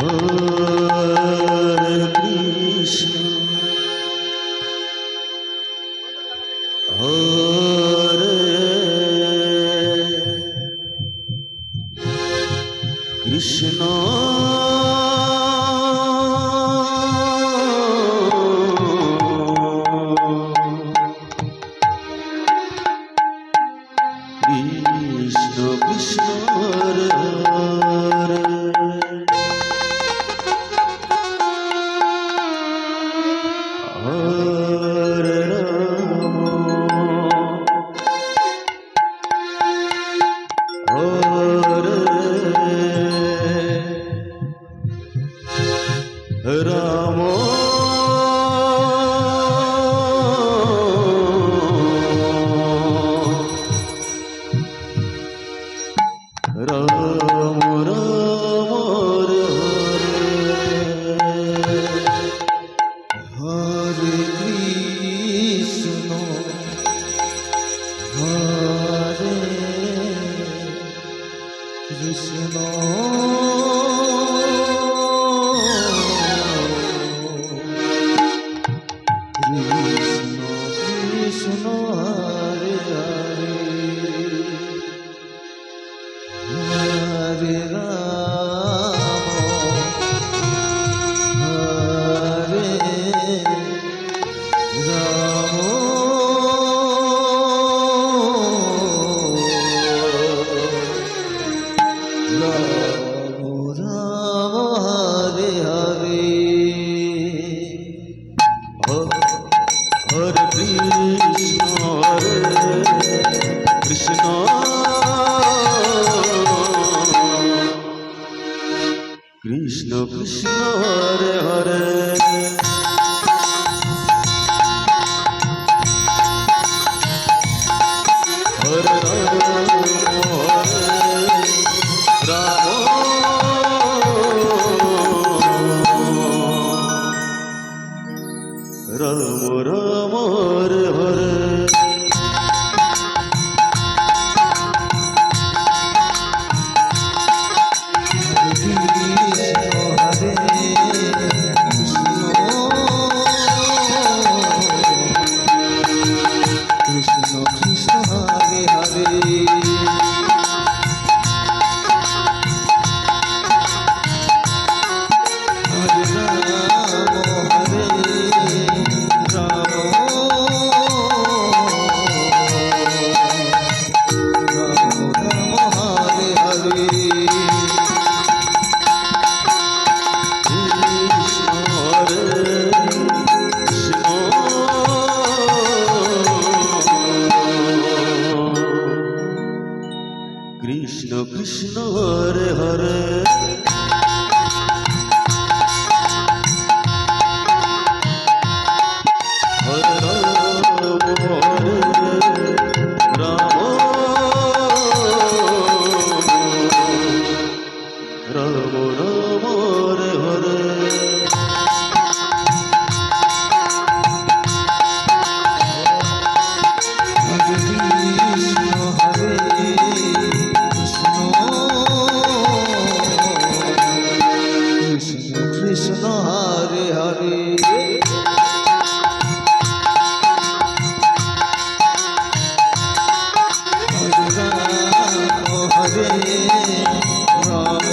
Hare Krishna, Hare Krishna, Krishna Krishna, Hare Hare, Hare Rama, Hare Rama, Rama Rama, Hare Krishna, Hare Krishna, Krishna Krishna, Hare Hare, Hare Krishna Krishna, Hare Hare, Hare Rama, Rama, Hare Hare, Krishna Krishna, Hare Hare, Hare Rama, Hare Rama, Rama Rama, Hare Hare, Krishna Hare Krishna Krishna, Hare Hare, Hare Rama, Rama Rama, Hare Hare, Hare Krishna, Hare Krishna Krishna, Hare Hare, Hare Rama, Hare Rama,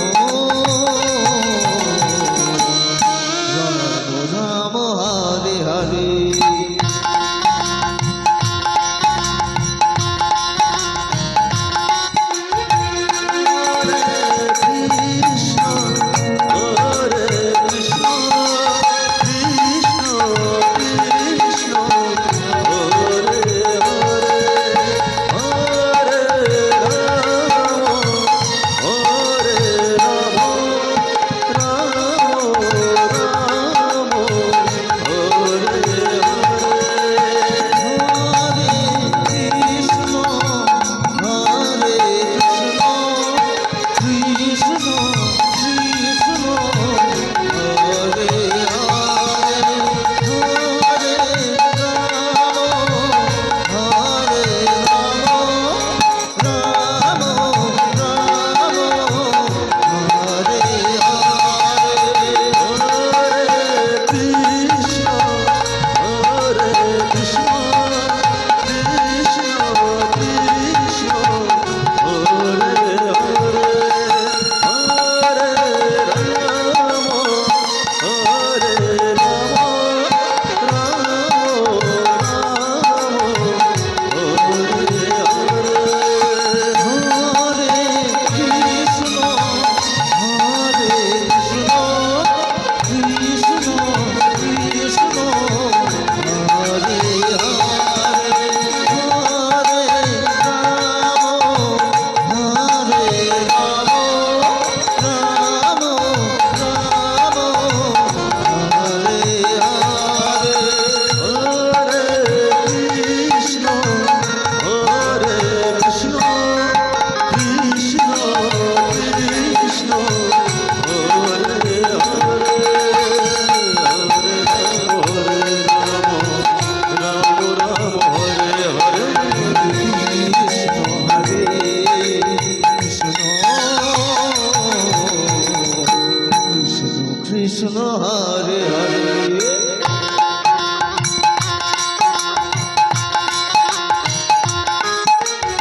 Hare Hare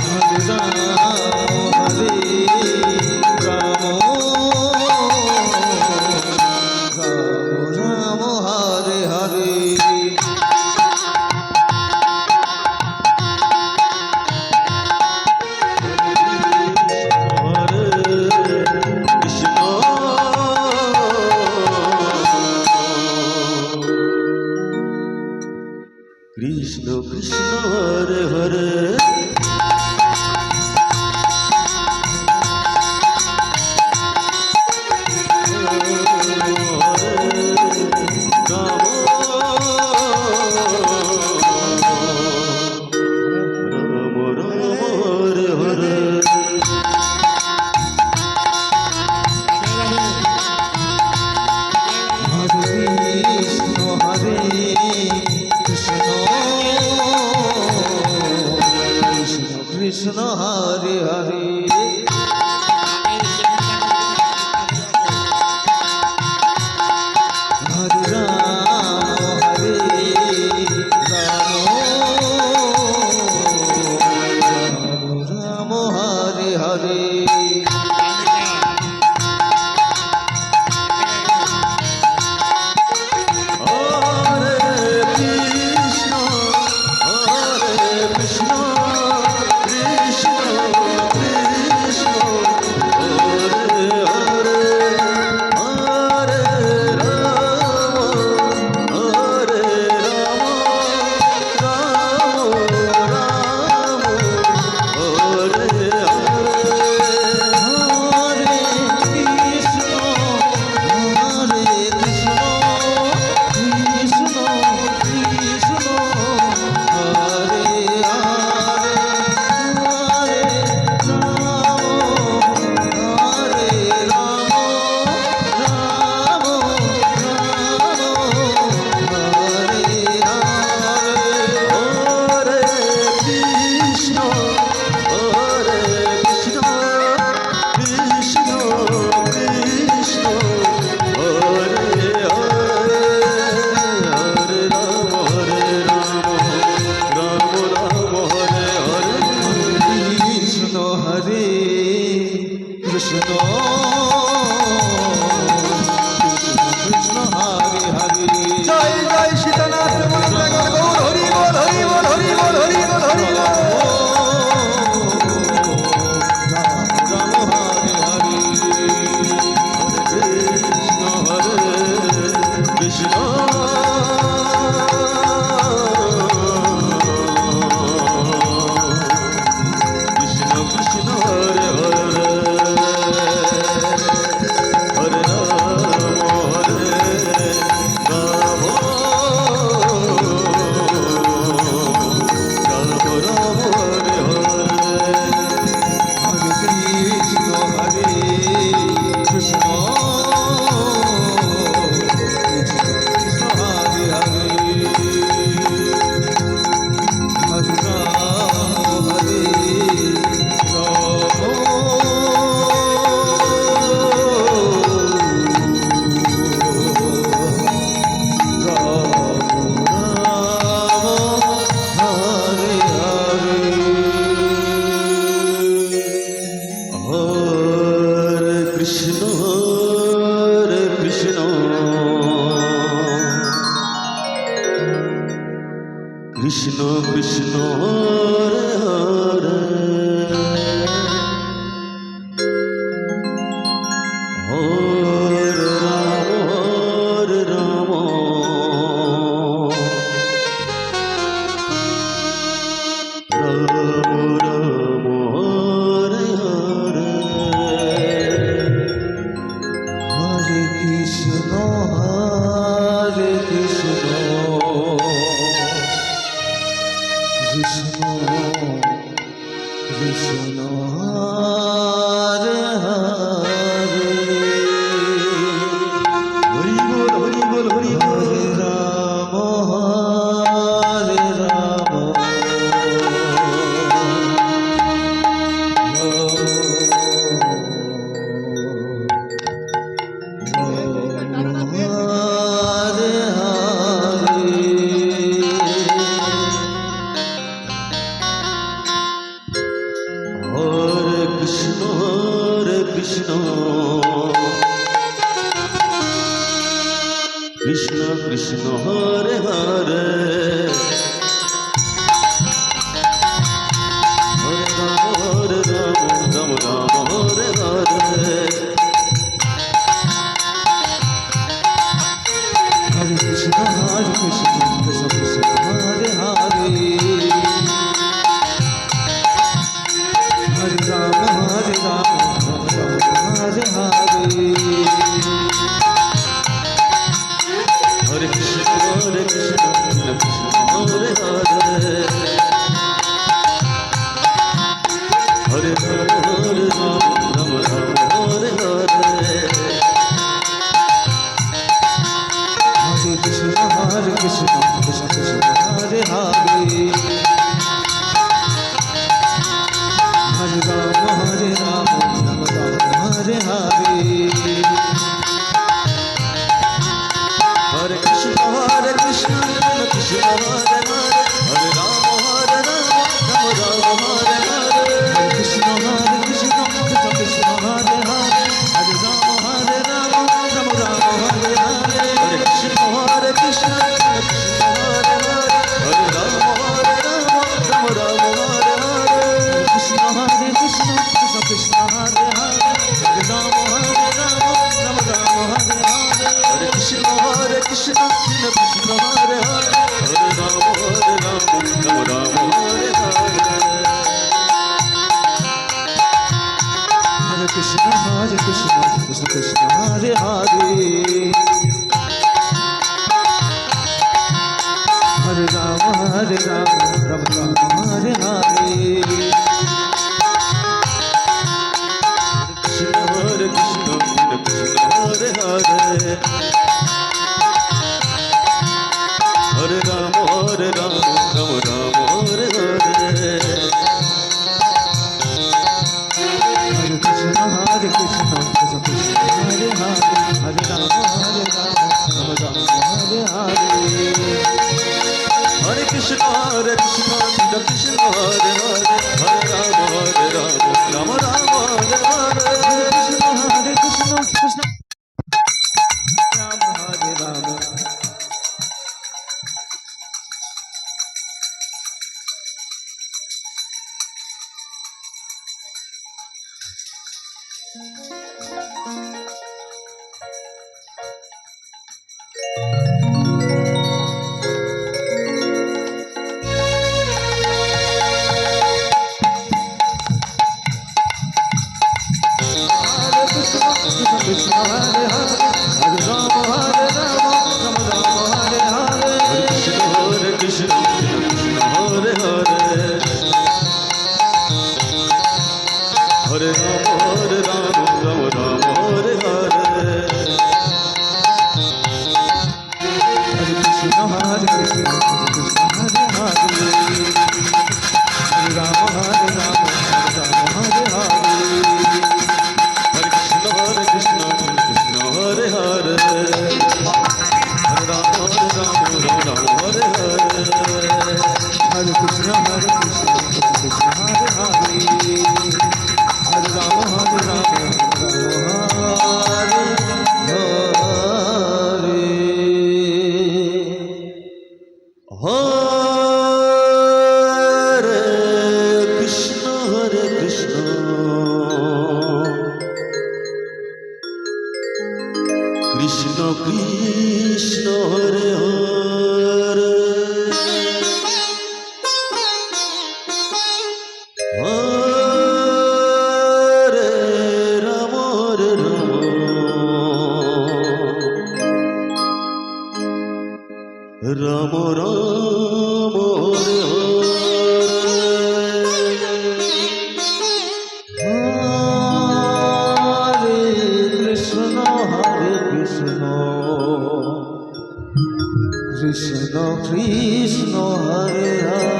Hare Ram Ram Hare Hare Krishna Krishna Hare Hare Krishna Hare Hare Hare Ram Hare Hare Krishna Krishna Hare Hare Joy Joy Sitanath প্রেমানগর Gour Hari ball Hari ball Hari ball Hari ball Hari ball Ram Hare Hare Hare Krishna Krishna Krishna Hare Hare Hare Krishna Krishna Hare Hare Hare Ram Ram Ram Hare Hare Hare Krishna Krishna Krishna Hare Hare Hari ball Hari ball Hari Ram Hare Ram Ram Krishna Hare Hare Hare Ram Ram Ram Hare Hare Hare Krishna Krishna Krishna Hare Hare Hare Ram Ram Hare Hare Hare Krishna Krishna Krishna Hare Hare Hare Ram Ram Ram Hare Hare Hare Krishna Krishna Krishna Hare Hare Hare Ram Ram Ram Hare Hare Hare Krishna Krishna Krishna Hare Hare Hare Ram Ram Ram Hare Hare Hare Krishna Krishna Krishna Hare Hare Hare Ram Ram Ram Hare Hare Hare Krishna Krishna Krishna Hare Hare Hare Ram Ram Ram Hare Hare Krishna Krishna Krishna Krishna Hare Hare Hare Ram Ram Ram Hare Hare Hare Krishna Krishna Krishna Hare Hare Hare Ram Ram Hare Hare Hare Krishna Krishna Krishna Hare Hare Hare Ram Ram Ram Hare Hare Krishna Krishna Krishna Hare Hare Hare Ram Ram Ram Hare Hare Hare Krishna Krishna Krishna Hare Hare Hare Ram Ram Ram Hare Hare Hare Krishna Krishna Krishna Hare Hare Hare Ram Ram Ram Hare Hare Hare Krishna Krishna Ram Hare Ram Krishna Hare Hare Hare Ram Ram Hare Hare Hare Krishna Krishna Hare Hare Hare Ram Ram Ram Hare Hare Hare Krishna Krishna Hare Hare Hare Ram Ram Hare Hare Hare Krishna Krishna Hare Hare Hare Ram Ram Hare Hare Hare Krishna Krishna Hare Hare Hare Ram Ram Hare Hare Hare Krishna Krishna Krishna Hare Hare Hare Ram Ram Ram Hare Hare Krishna Krishna Krishna Hare Hare Hare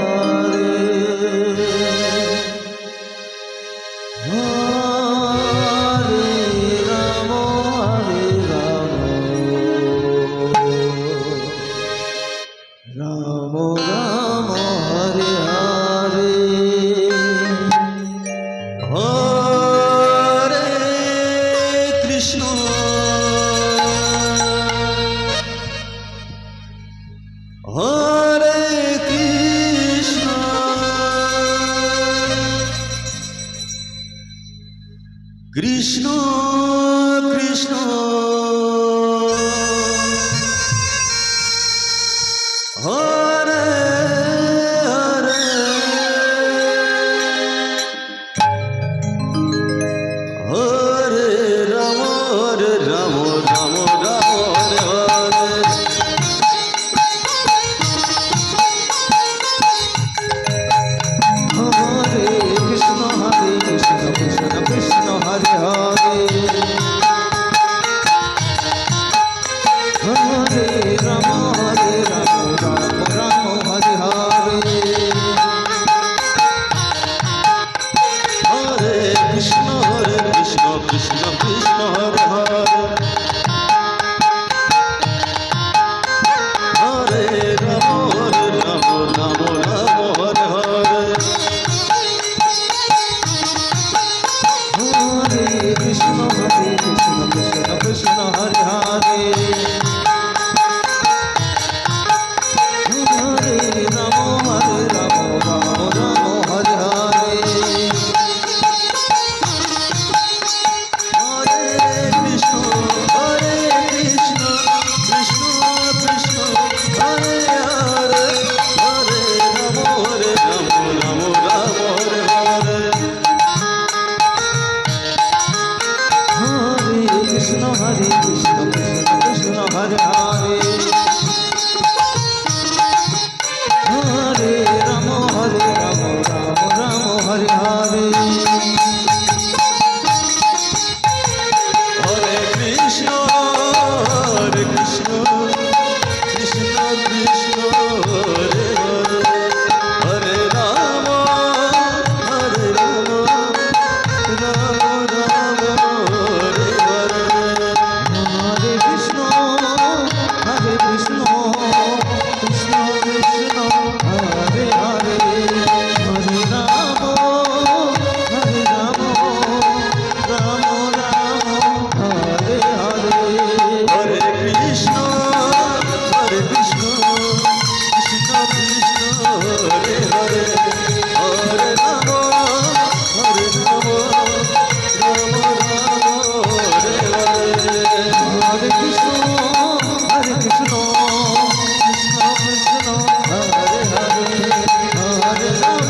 Ram Ram Ram Hare Hare Hare Krishna Krishna Krishna Hare Hare Hare Ram Ram Ram Hare Hare Hare Krishna Krishna Krishna Hare Hare Hare Ram Ram Ram Hare Hare Hare Krishna Krishna Krishna Hare Hare Hare Ram Ram Ram Ram Hare Hare Hare Krishna Krishna Krishna Hare Hare Hare Ram Ram Ram Hare Hare Hare Krishna Krishna Krishna Hare Hare Hare Ram Ram Ram Hare Hare Hare Krishna Krishna Krishna Hare Hare Hare Ram Ram Ram Hare Hare Hare Krishna Krishna Krishna Krishna Hare Hare Hare Ram Ram Ram Hare Hare Hare Krishna Krishna Krishna Krishna Hare Hare Hare Ram Ram Ram Hare Hare Hare Krishna Krishna Krishna Krishna Hare Hare Hare Ram Ram Ram Hare Hare Hare Krishna Krishna Krishna Krishna Hare Hare Hare Ram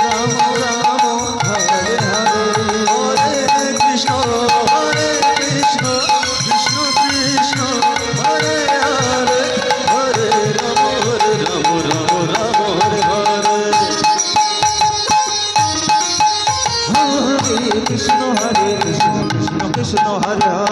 Ram Ram Hare Hare Hare Krishna Krishna Krishna Hare Hare Hare Ram Ram Ram Hare Hare Hare Krishna Krishna Krishna Hare Hare